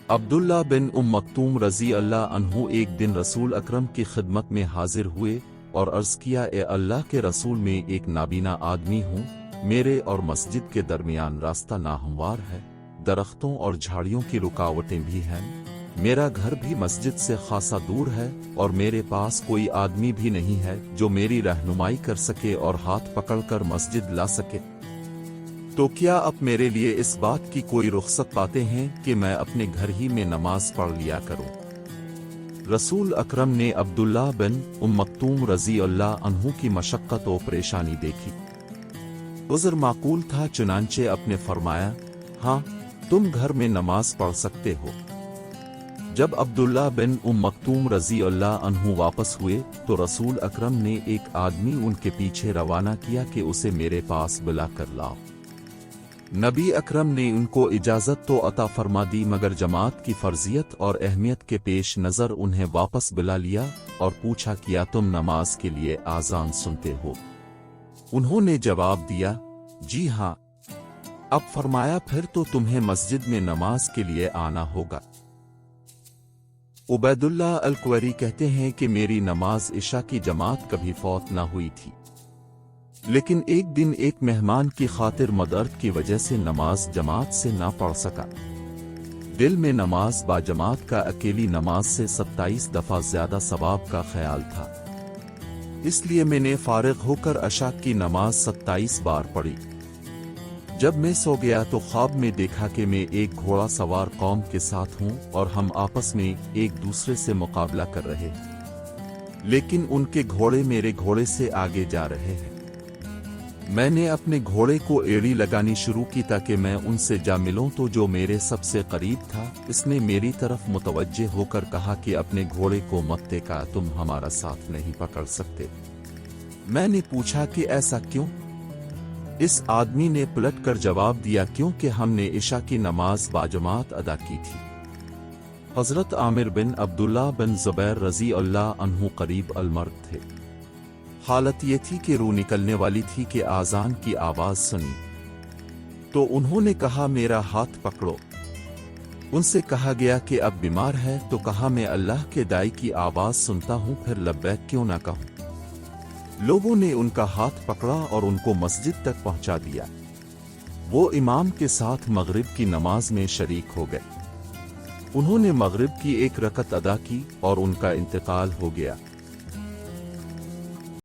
عبداللہ بن مکتوم رضی اللہ عنہ ایک دن رسول اکرم کی خدمت میں حاضر ہوئے اور عرض کیا، اے اللہ کے رسول، میں ایک نابینا آدمی ہوں، میرے اور مسجد کے درمیان راستہ ناہموار ہے، درختوں اور جھاڑیوں کی رکاوٹیں بھی ہیں، میرا گھر بھی مسجد سے خاصا دور ہے اور میرے پاس کوئی آدمی بھی نہیں ہے جو میری رہنمائی کر سکے اور ہاتھ پکڑ کر مسجد لا سکے، تو کیا آپ میرے لیے اس بات کی کوئی رخصت پاتے ہیں کہ میں اپنے گھر ہی میں نماز پڑھ لیا کروں؟ رسول اکرم نے عبداللہ بن مکتوم رضی اللہ عنہ کی مشقت و پریشانی دیکھی، عذر معقول تھا، چنانچہ آپ نے فرمایا، ہاں تم گھر میں نماز پڑھ سکتے ہو۔ جب عبداللہ بن مکتوم رضی اللہ عنہ واپس ہوئے تو رسول اکرم نے ایک آدمی ان کے پیچھے روانہ کیا کہ اسے میرے پاس بلا کر لاؤ۔ نبی اکرم نے ان کو اجازت تو عطا فرما دی، مگر جماعت کی فرضیت اور اہمیت کے پیش نظر انہیں واپس بلا لیا اور پوچھا، کیا تم نماز کے لیے آذان سنتے ہو؟ انہوں نے جواب دیا، جی ہاں۔ اب فرمایا، پھر تو تمہیں مسجد میں نماز کے لیے آنا ہوگا۔ عبید اللہ القویری کہتے ہیں کہ میری نماز عشاء کی جماعت کبھی فوت نہ ہوئی تھی، لیکن ایک دن ایک مہمان کی خاطر مدرد کی وجہ سے نماز جماعت سے نہ پڑھ سکا۔ دل میں نماز با جماعت کا اکیلی نماز سے 27 دفعہ زیادہ ثواب کا خیال تھا، اس لیے میں نے فارغ ہو کر عشاء کی نماز 27 بار پڑھی۔ جب میں سو گیا تو خواب میں دیکھا کہ میں ایک گھوڑا سوار قوم کے ساتھ ہوں اور ہم آپس میں ایک دوسرے سے مقابلہ کر رہے ہیں، لیکن ان کے گھوڑے میرے گھوڑے سے آگے جا رہے ہیں۔ میں نے اپنے گھوڑے کو ایڑی لگانی شروع کی تاکہ میں ان سے جا ملوں، تو جو میرے سب سے قریب تھا اس نے میری طرف متوجہ ہو کر کہا کہ اپنے گھوڑے کو مت ٹیکا، تم ہمارا ساتھ نہیں پکڑ سکتے۔ میں نے پوچھا کہ ایسا کیوں؟ اس آدمی نے پلٹ کر جواب دیا، کیونکہ ہم نے عشاء کی نماز باجماعت ادا کی تھی۔ حضرت عامر بن عبداللہ بن زبیر رضی اللہ عنہ قریب المرگ تھے۔ حالت یہ تھی کہ روح نکلنے والی تھی کہ آذان کی آواز سنی تو انہوں نے کہا، میرا ہاتھ پکڑو۔ ان سے کہا گیا کہ اب بیمار ہے تو کہا، میں اللہ کے داعی کی آواز سنتا ہوں، پھر لبیک کیوں نہ کہوں۔ لوگوں نے ان کا ہاتھ پکڑا اور ان کو مسجد تک پہنچا دیا۔ وہ امام کے ساتھ مغرب کی نماز میں شریک ہو گئے۔ انہوں نے مغرب کی ایک رکعت ادا کی اور ان کا انتقال ہو گیا۔